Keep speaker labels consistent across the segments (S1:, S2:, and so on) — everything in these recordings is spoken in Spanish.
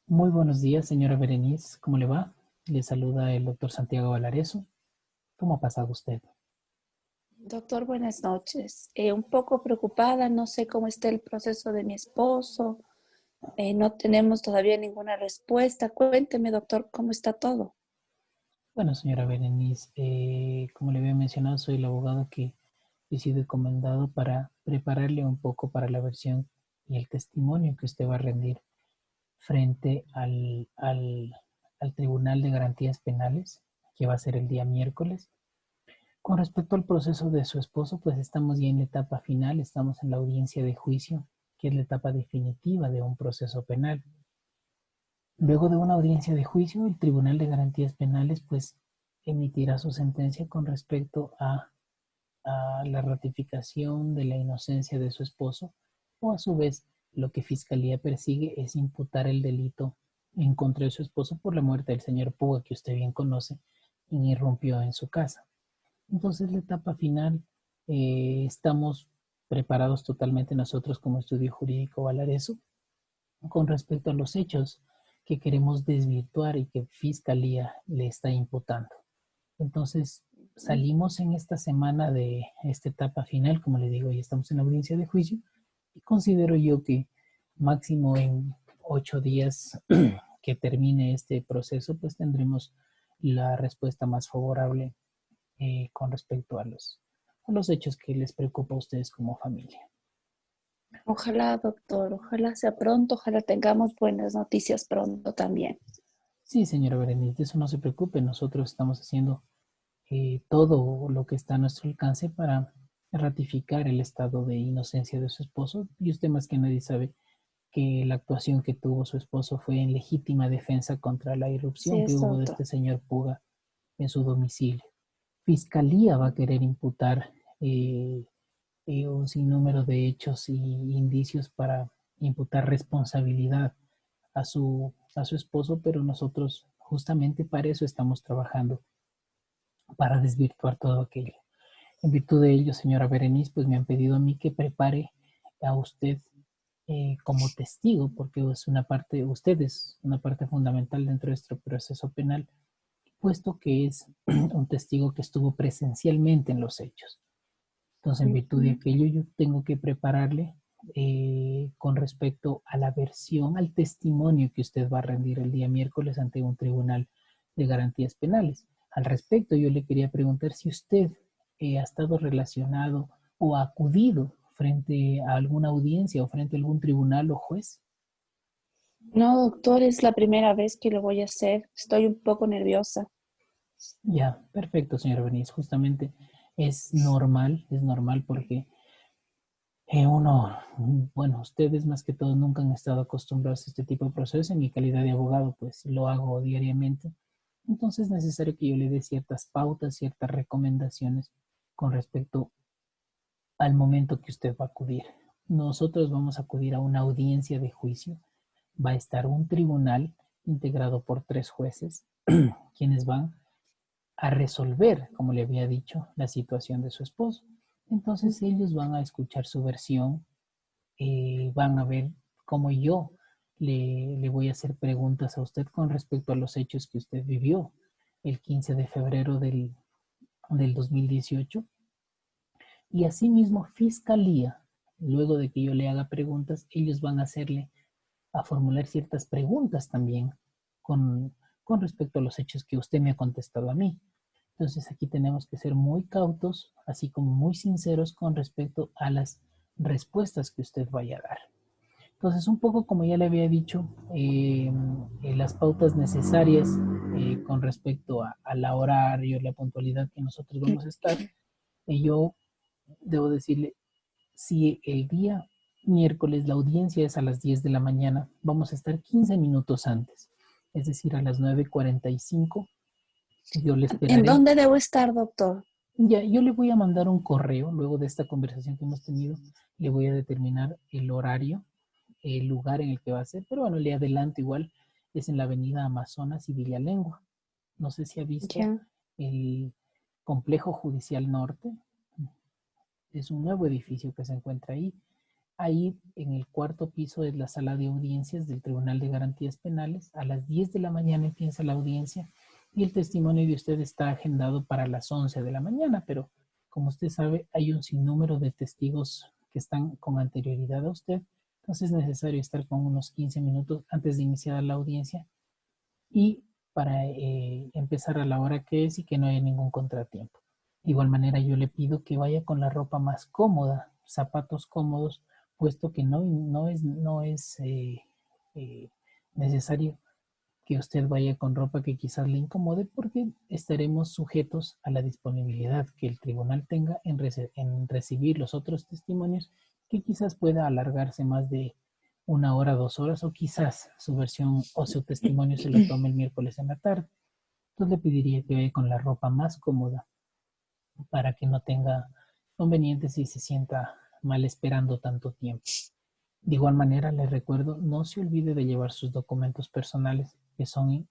S1: Muy buenos días, señora Berenice. ¿Cómo le va? Le saluda el doctor Santiago Valareso. ¿Cómo ha pasado usted?
S2: Doctor, buenas noches. Un poco preocupada, no sé cómo está el proceso de mi esposo. No tenemos todavía ninguna respuesta. Cuénteme, doctor, cómo está todo.
S1: Bueno, señora Berenice, como le había mencionado, soy el abogado que he sido encomendado para prepararle un poco para la versión y el testimonio que usted va a rendir frente al Tribunal de Garantías Penales, que va a ser el día miércoles. Con respecto al proceso de su esposo, pues estamos ya en la etapa final, estamos en la audiencia de juicio, que es la etapa definitiva de un proceso penal. Luego de una audiencia de juicio, el Tribunal de Garantías Penales pues emitirá su sentencia con respecto a la ratificación de la inocencia de su esposo, o a su vez lo que Fiscalía persigue es imputar el delito en contra de su esposo por la muerte del señor Puga, que usted bien conoce, quien irrumpió en su casa. Entonces, la etapa final, estamos preparados totalmente nosotros como estudio jurídico Valareso con respecto a los hechos que queremos desvirtuar y que Fiscalía le está imputando. Entonces, salimos en esta semana de esta etapa final, como le digo, y estamos en la audiencia de juicio, y considero yo que máximo en 8 días que termine este proceso, pues tendremos la respuesta más favorable con respecto a los hechos que les preocupa a ustedes como familia.
S2: Ojalá, doctor, ojalá sea pronto, ojalá tengamos buenas noticias pronto también.
S1: Sí, señora Berenice, de eso no se preocupe. Nosotros estamos haciendo todo lo que está a nuestro alcance para ratificar el estado de inocencia de su esposo. Y usted más que nadie sabe que la actuación que tuvo su esposo fue en legítima defensa contra la
S2: Sí,
S1: irrupción que
S2: es
S1: hubo de
S2: doctor.
S1: este señor Puga en su domicilio. Fiscalía va a querer imputar un sinnúmero de hechos y indicios para imputar responsabilidad a su esposo, pero nosotros justamente para eso estamos trabajando, para desvirtuar todo aquello. En virtud de ello, señora Berenice, pues me han pedido a mí que prepare a usted como testigo, porque es una parte, usted es una parte fundamental dentro de nuestro proceso penal, puesto que es un testigo que estuvo presencialmente en los hechos. Entonces, en virtud de
S2: Ujú.
S1: aquello, yo tengo que prepararle con respecto a la versión, al testimonio que usted va a rendir el día miércoles ante un tribunal de garantías penales. Al respecto, yo le quería preguntar si usted ha estado relacionado o ha acudido frente a alguna audiencia o frente a algún tribunal o juez.
S2: No, doctor, es la primera vez que lo voy a hacer. Estoy un poco nerviosa.
S1: Ya, perfecto, señor Beniz. Justamente es normal porque uno, bueno, ustedes más que todo nunca han estado acostumbrados a este tipo de procesos. En mi calidad de abogado, pues lo hago diariamente. Entonces es necesario que yo le dé ciertas pautas, ciertas recomendaciones con respecto al momento que usted va a acudir. Nosotros vamos a acudir a una audiencia de juicio. Va a estar un tribunal integrado por 3 jueces, quienes van a resolver, como le había dicho, la situación de su esposo. Entonces ellos van a escuchar su versión, van a ver cómo yo le voy a hacer preguntas a usted con respecto a los hechos que usted vivió el 15 de febrero del 2018. Y asimismo, Fiscalía, luego de que yo le haga preguntas, ellos van a hacerle a formular ciertas preguntas también con, con respecto a los hechos que usted me ha contestado a mí. Entonces aquí tenemos que ser muy cautos, así como muy sinceros con respecto a las respuestas que usted vaya a dar. Entonces, un poco como ya le había dicho, las pautas necesarias con respecto al horario, la puntualidad que nosotros vamos a estar, yo debo decirle, si el día miércoles la audiencia es a las 10 de la mañana, vamos a estar 15 minutos antes, es decir, a las 9:45. Yo le
S2: ¿En
S1: esperaré.
S2: dónde debo estar, doctor?
S1: Ya, yo le voy a mandar un correo luego de esta conversación que hemos tenido. Le voy a determinar el horario, el lugar en el que va a ser, pero bueno, le adelanto igual, es en la avenida Amazonas y Villalengua. No sé si ha visto
S2: Ya.
S1: el Complejo Judicial Norte. Es un nuevo edificio que se encuentra ahí. Ahí en el cuarto piso es la sala de audiencias del Tribunal de Garantías Penales. A las 10 de la mañana empieza la audiencia y el testimonio de usted está agendado para las 11 de la mañana, pero como usted sabe, hay un sinnúmero de testigos que están con anterioridad a usted, entonces es necesario estar con unos 15 minutos antes de iniciar la audiencia y para empezar a la hora que es y que no haya ningún contratiempo. De igual manera, yo le pido que vaya con la ropa más cómoda, zapatos cómodos, puesto que no es necesario que usted vaya con ropa que quizás le incomode porque estaremos sujetos a la disponibilidad que el tribunal tenga en recibir los otros testimonios que quizás pueda alargarse más de 1 hora, 2 horas o quizás su versión o su testimonio se lo tome el miércoles en la tarde. Entonces le pediría que vaya con la ropa más cómoda para que no tenga convenientes y se sienta mal esperando tanto tiempo. De igual manera, les recuerdo, no se olvide de llevar sus documentos personales, que son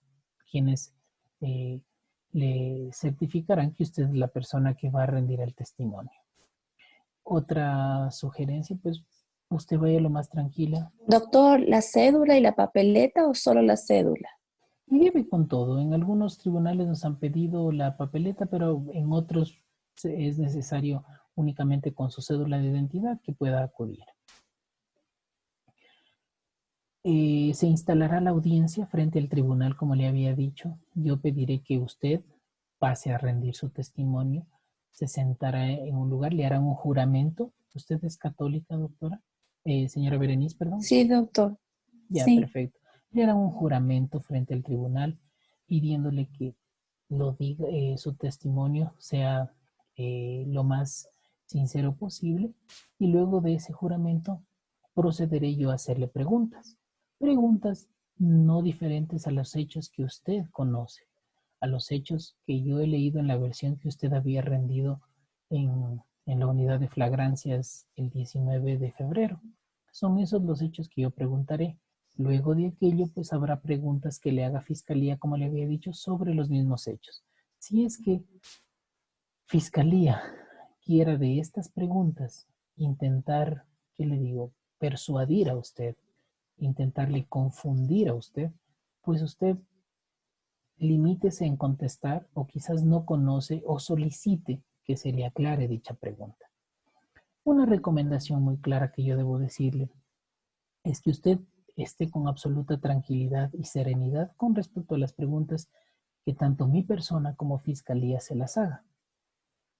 S1: quienes le certificarán que usted es la persona que va a rendir el testimonio. Otra sugerencia, pues usted vaya lo más tranquila.
S2: Doctor, ¿la cédula y la papeleta o solo la cédula?
S1: Lleve con todo. En algunos tribunales nos han pedido la papeleta, pero en otros es necesario únicamente con su cédula de identidad que pueda acudir. Se instalará la audiencia frente al tribunal, como le había dicho. Yo pediré que usted pase a rendir su testimonio, se sentará en un lugar, le harán un juramento. ¿Usted es católica, doctora? Señora Berenice, perdón.
S2: Sí, doctor.
S1: Ya,
S2: Sí.
S1: perfecto. Le harán un juramento frente al tribunal pidiéndole que lo diga, su testimonio sea lo más sincero posible y luego de ese juramento procederé yo a hacerle preguntas. Preguntas no diferentes a los hechos que usted conoce, a los hechos que yo he leído en la versión que usted había rendido en la unidad de flagrancias el 19 de febrero. Son esos los hechos que yo preguntaré. Luego de aquello, pues habrá preguntas que le haga Fiscalía, como le había dicho, sobre los mismos hechos. Si es que Fiscalía quiera de estas preguntas intentar, ¿qué le digo?, persuadir a usted, intentarle confundir a usted, pues usted limítese en contestar o quizás no conoce o solicite que se le aclare dicha pregunta. Una recomendación muy clara que yo debo decirle es que usted esté con absoluta tranquilidad y serenidad con respecto a las preguntas que tanto mi persona como Fiscalía se las haga.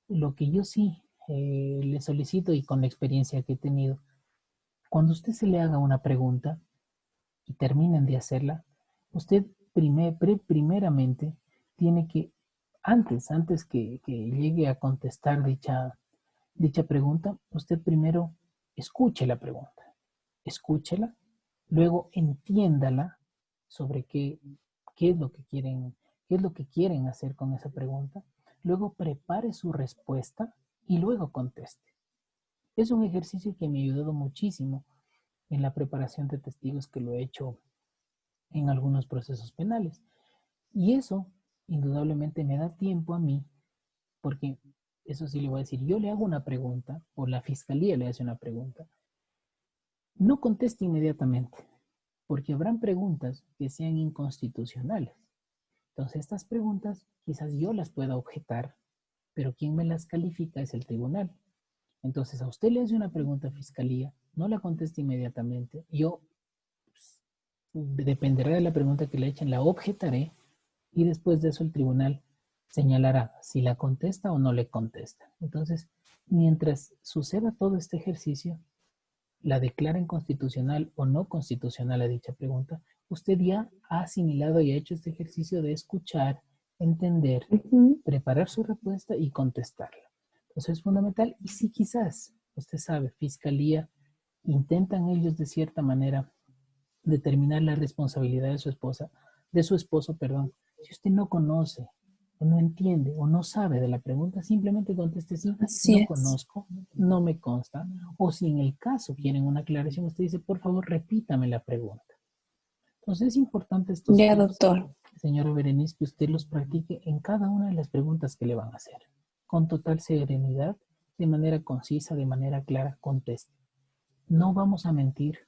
S1: Lo que yo sí le solicito y con la experiencia que he tenido, cuando usted se le haga una pregunta y terminen de hacerla, usted primeramente tiene que, antes que llegue a contestar dicha pregunta, usted primero escuche la pregunta, escúchela, luego entiéndala sobre qué es lo que quieren hacer con esa pregunta, luego prepare su respuesta y luego conteste. Es un ejercicio que me ha ayudado muchísimo en la preparación de testigos que lo he hecho en algunos procesos penales. Y eso indudablemente me da tiempo a mí, porque eso sí le voy a decir, yo le hago una pregunta o la fiscalía le hace una pregunta, no conteste inmediatamente, porque habrán preguntas que sean inconstitucionales. Entonces, estas preguntas quizás yo las pueda objetar, pero quien me las califica es el tribunal. Entonces, a usted le hace una pregunta a fiscalía, no la conteste inmediatamente. Yo, pues, dependerá de la pregunta que le echen, la objetaré y después de eso el tribunal señalará si la contesta o no le contesta. Entonces, mientras suceda todo este ejercicio, la declaren constitucional o no constitucional a dicha pregunta, usted ya ha asimilado y ha hecho este ejercicio de escuchar, entender, preparar su respuesta y contestarla. Entonces es fundamental. Y si quizás, usted sabe, fiscalía, intentan ellos de cierta manera determinar la responsabilidad de su esposa, de su esposo, perdón. Si usted no conoce o no entiende o no sabe de la pregunta, simplemente conteste sí,
S2: Así
S1: no
S2: es.
S1: conozco, no me consta. O si en el caso quieren una aclaración, usted dice, por favor, repítame la pregunta. Entonces es importante estos
S2: Ya,
S1: tips,
S2: doctor.
S1: señora Berenice, que usted los practique en cada una de las preguntas que le van a hacer. Con total serenidad, de manera concisa, de manera clara, conteste. No vamos a mentir,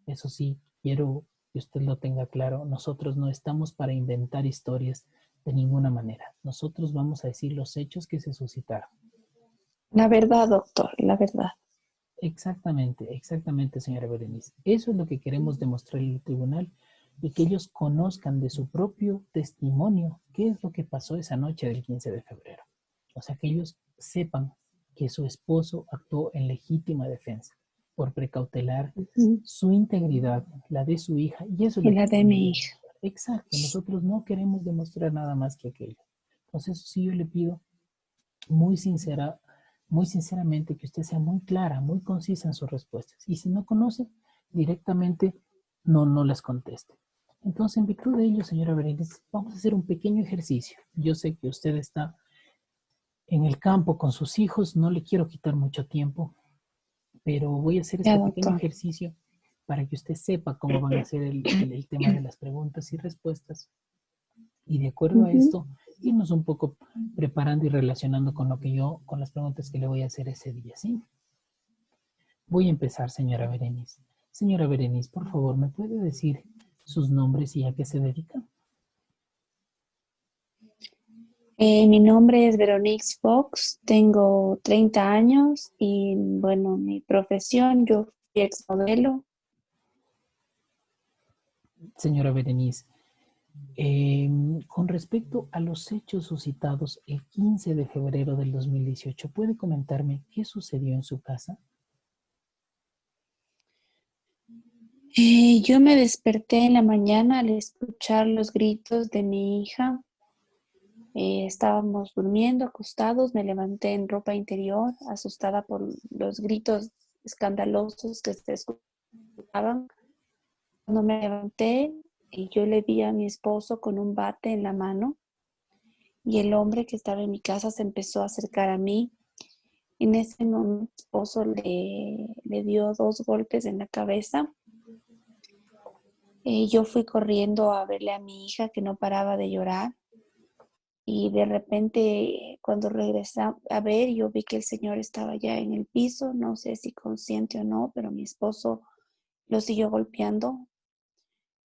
S1: eso sí, quiero que usted lo tenga claro. Nosotros no estamos para inventar historias de ninguna manera. Nosotros vamos a decir los hechos que se suscitaron.
S2: La verdad, doctor, la verdad.
S1: Exactamente, exactamente, señora Berenice. Eso es lo que queremos demostrar en el tribunal y que ellos conozcan de su propio testimonio qué es lo que pasó esa noche del 15 de febrero. O sea, que ellos sepan que su esposo actuó en legítima defensa por precautelar
S2: Ujú.
S1: su integridad, la de su hija, y eso es
S2: Y
S1: lo que
S2: la de
S1: queremos
S2: mi hija.
S1: demostrar. Exacto, nosotros no queremos demostrar nada más que aquello. Entonces, sí yo le pido muy sincera, muy sinceramente que usted sea muy clara, muy concisa en sus respuestas. Y si no conoce, directamente no las conteste. Entonces, en virtud de ello, señora Berenice, vamos a hacer un pequeño ejercicio. Yo sé que usted está en el campo con sus hijos, no le quiero quitar mucho tiempo, pero voy a hacer
S2: Ya,
S1: este pequeño
S2: doctor.
S1: ejercicio para que usted sepa cómo van a ser el tema de las preguntas y respuestas y de acuerdo a
S2: Ujú.
S1: esto, irnos un poco preparando y relacionando con lo que yo, con las preguntas que le voy a hacer ese día, ¿sí? Voy a empezar, señora Berenice. Señora Berenice, por favor, ¿me puede decir sus nombres y a qué se dedica?
S2: Mi nombre es Veronix Fox, tengo 30 años y bueno, mi profesión, yo fui exmodelo.
S1: Señora Berenice, con respecto a los hechos suscitados el 15 de febrero del 2018, ¿puede comentarme qué sucedió en su casa?
S2: Yo me desperté en la mañana al escuchar los gritos de mi hija. Estábamos durmiendo, acostados, me levanté en ropa interior, asustada por los gritos escandalosos que se escuchaban. Cuando me levanté, yo le vi a mi esposo con un bate en la mano y el hombre que estaba en mi casa se empezó a acercar a mí. En ese momento, mi esposo le dio 2 golpes en la cabeza. Yo fui corriendo a verle a mi hija que no paraba de llorar. Y de repente, cuando regresé a ver, yo vi que el señor estaba ya en el piso, no sé si consciente o no, pero mi esposo lo siguió golpeando.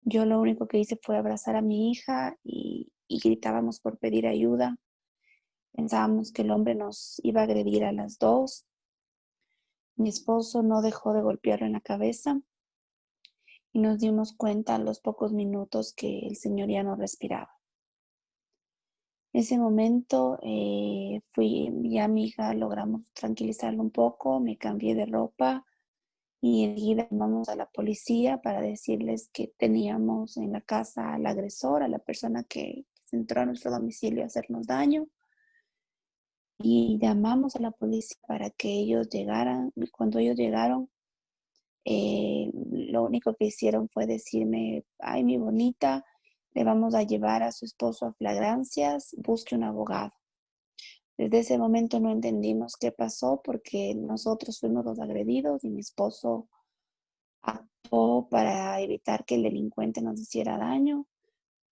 S2: Yo lo único que hice fue abrazar a mi hija y gritábamos por pedir ayuda. Pensábamos que el hombre nos iba a agredir a las dos. Mi esposo no dejó de golpearlo en la cabeza y nos dimos cuenta a los pocos minutos que el señor ya no respiraba. Ese momento fui ya a mi hija, logramos tranquilizarla un poco, me cambié de ropa y enseguida llamamos a la policía para decirles que teníamos en la casa al agresor, a la persona que se entró a nuestro domicilio a hacernos daño. Y llamamos a la policía para que ellos llegaran. Y cuando ellos llegaron, lo único que hicieron fue decirme, ay, mi bonita, le vamos a llevar a su esposo a flagrancias, busque un abogado. Desde ese momento no entendimos qué pasó porque nosotros fuimos los agredidos y mi esposo actuó para evitar que el delincuente nos hiciera daño,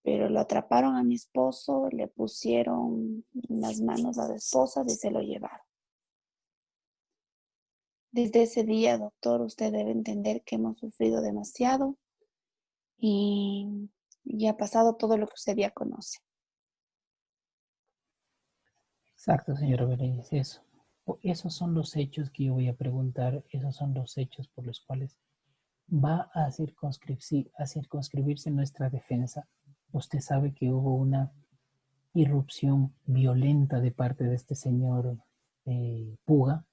S2: pero lo atraparon a mi esposo, le pusieron las manos a la esposa y se lo llevaron. Desde ese día, doctor, usted debe entender que hemos sufrido demasiado y ha pasado todo lo que usted ya conoce.
S1: Exacto, señora Berenice, eso. Esos son los hechos que yo voy a preguntar, esos son los hechos por los cuales va a circunscribirse nuestra defensa. Usted sabe que hubo una irrupción violenta de parte de este señor Puga.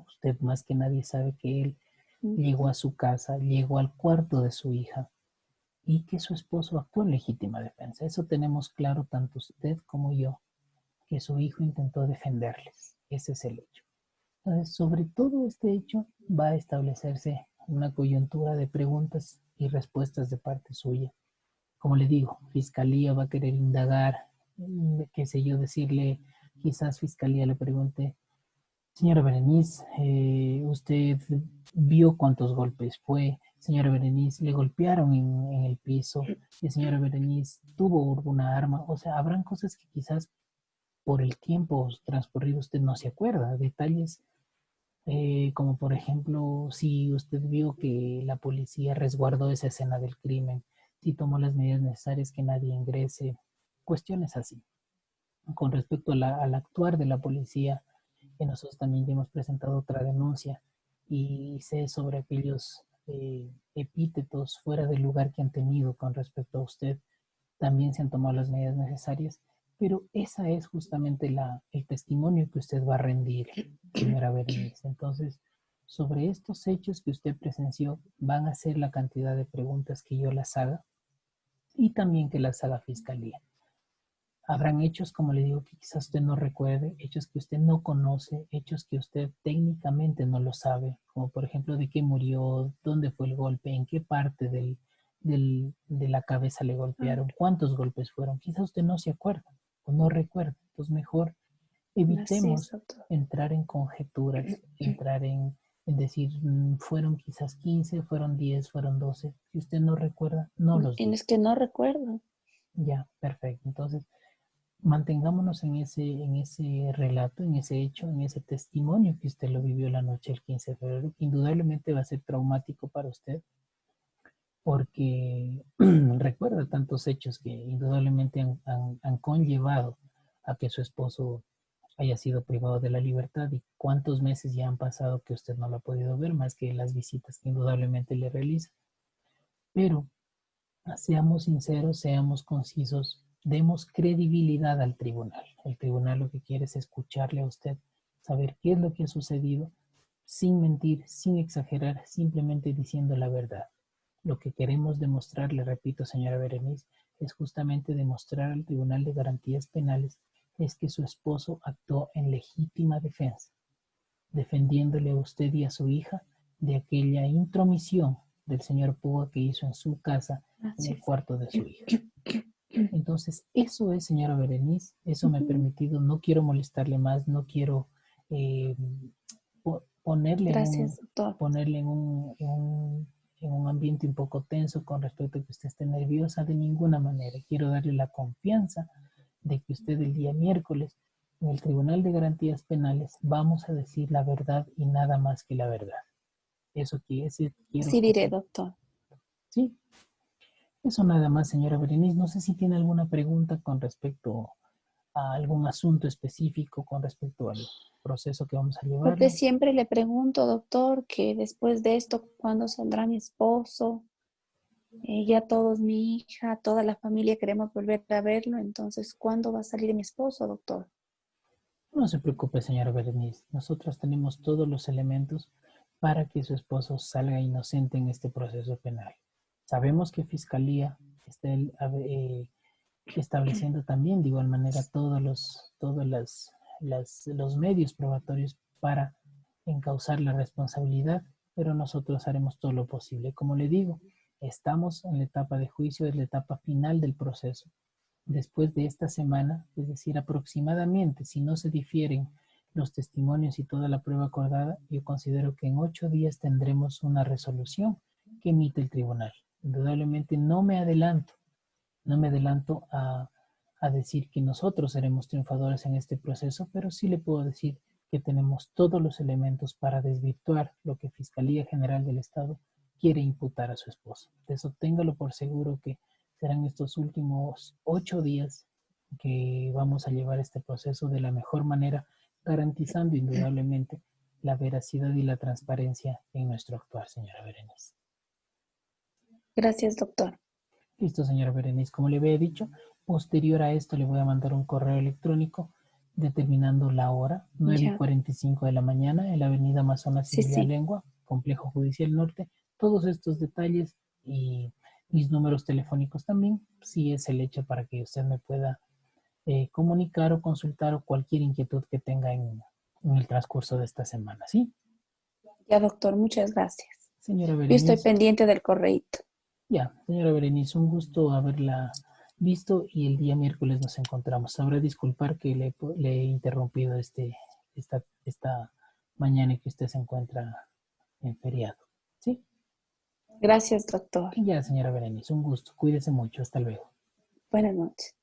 S1: Usted más que nadie sabe que él llegó a su casa, llegó al cuarto de su hija y que su esposo actuó en legítima defensa. Eso tenemos claro tanto usted como yo, que su hijo intentó defenderles. Ese es el hecho. Entonces, sobre todo este hecho va a establecerse una coyuntura de preguntas y respuestas de parte suya. Como le digo, Fiscalía va a querer indagar, qué sé yo, decirle, quizás Fiscalía le pregunte, señora Berenice, ¿usted vio cuántos golpes fue? Señora Berenice, ¿le golpearon en el piso? Y señora Berenice, ¿tuvo alguna arma? O sea, habrán cosas que quizás por el tiempo transcurrido usted no se acuerda, detalles Como por ejemplo, si usted vio que la policía resguardó esa escena del crimen, si tomó las medidas necesarias que nadie ingrese, cuestiones así. Con respecto a al actuar de la policía, nosotros también ya hemos presentado otra denuncia y sé sobre aquellos epítetos fuera del lugar que han tenido con respecto a usted. También se han tomado las medidas necesarias, pero esa es justamente el testimonio que usted va a rendir, señora Berenice. Entonces, sobre estos hechos que usted presenció, van a ser la cantidad de preguntas que yo las haga y también que las haga Fiscalía. Habrán hechos, como le digo, que quizás usted no recuerde, hechos que usted no conoce, hechos que usted técnicamente no lo sabe, como por ejemplo de qué murió, dónde fue el golpe, en qué parte de la cabeza le
S2: Ah,
S1: golpearon, cuántos golpes fueron. Quizás usted no se acuerda o no recuerda. Entonces mejor
S2: así es,
S1: evitemos
S2: doctor.
S1: entrar en conjeturas, entrar en decir, fueron quizás 15, fueron 10, fueron 12. Si usted no recuerda, no los
S2: Y
S1: diga.
S2: es que no recuerdo.
S1: Ya, perfecto. Entonces, mantengámonos en ese relato, en ese hecho, en ese testimonio que usted lo vivió la noche del 15 de febrero, que indudablemente va a ser traumático para usted, porque recuerda tantos hechos que indudablemente han conllevado a que su esposo haya sido privado de la libertad y cuántos meses ya han pasado que usted no lo ha podido ver, más que las visitas que indudablemente le realiza. Pero seamos sinceros, seamos concisos, demos credibilidad al tribunal. El tribunal lo que quiere es escucharle a usted, saber qué es lo que ha sucedido, sin mentir, sin exagerar, simplemente diciendo la verdad. Lo que queremos demostrar, le repito, señora Berenice, es justamente demostrar al Tribunal de Garantías Penales es que su esposo actuó en legítima defensa, defendiéndole a usted y a su hija de aquella intromisión del señor Púa que hizo en su casa, en
S2: Así
S1: el
S2: es.
S1: cuarto de su hija. Entonces, eso es, señora Berenice, eso me ha permitido, no quiero molestarle más, no quiero eh, ponerle
S2: Gracias, doctor.
S1: ponerle en un ambiente un poco tenso con respecto a que usted esté nerviosa de ninguna manera. Quiero darle la confianza de que usted el día miércoles en el Tribunal de Garantías Penales vamos a decir la verdad y nada más que la verdad. Eso quiero
S2: Así
S1: que
S2: diré,
S1: sepa.
S2: doctor.
S1: Sí, eso nada más, señora Berenice. No sé si tiene alguna pregunta con respecto a algún asunto específico con respecto al proceso que vamos a
S2: Porque
S1: llevarlo.
S2: siempre le pregunto, doctor, que después de esto, ¿cuándo saldrá mi esposo? Ya todos, mi hija, toda la familia queremos volver a verlo. Entonces, ¿cuándo va a salir mi esposo, doctor?
S1: No se preocupe, señora Berenice. Nosotros tenemos todos los elementos para que su esposo salga inocente en este proceso penal. Sabemos que Fiscalía está estableciendo también de igual manera los medios probatorios para encauzar la responsabilidad, pero nosotros haremos todo lo posible. Como le digo, estamos en la etapa de juicio, es la etapa final del proceso. Después de esta semana, es decir, aproximadamente, si no se difieren los testimonios y toda la prueba acordada, yo considero que en 8 días tendremos una resolución que emite el tribunal. Indudablemente no me adelanto a decir que nosotros seremos triunfadores en este proceso, pero sí le puedo decir que tenemos todos los elementos para desvirtuar lo que Fiscalía General del Estado quiere imputar a su esposo. De eso téngalo por seguro que serán estos últimos 8 días que vamos a llevar este proceso de la mejor manera, garantizando indudablemente la veracidad y la transparencia en nuestro actuar, señora Berenice.
S2: Gracias, doctor.
S1: Listo, señora Berenice. Como le había dicho, posterior a esto le voy a mandar un correo electrónico determinando la hora, nueve y
S2: Ya,
S1: 45 de la mañana, en la avenida Amazonas y
S2: sí, sí.
S1: Villalengua, Complejo Judicial Norte. Todos estos detalles y mis números telefónicos también, si es el hecho para que usted me pueda comunicar o consultar o cualquier inquietud que tenga en el transcurso de esta semana, ¿sí?
S2: Ya, doctor, muchas gracias.
S1: Señora
S2: Yo estoy
S1: Berenice,
S2: pendiente del correíto.
S1: ya, señora Berenice, un gusto haberla visto y el día miércoles nos encontramos. Sabrá disculpar que le he interrumpido esta mañana que usted se encuentra en feriado. ¿Sí?
S2: Gracias, doctor.
S1: Ya, señora Berenice, un gusto. Cuídese mucho. Hasta luego.
S2: Buenas noches.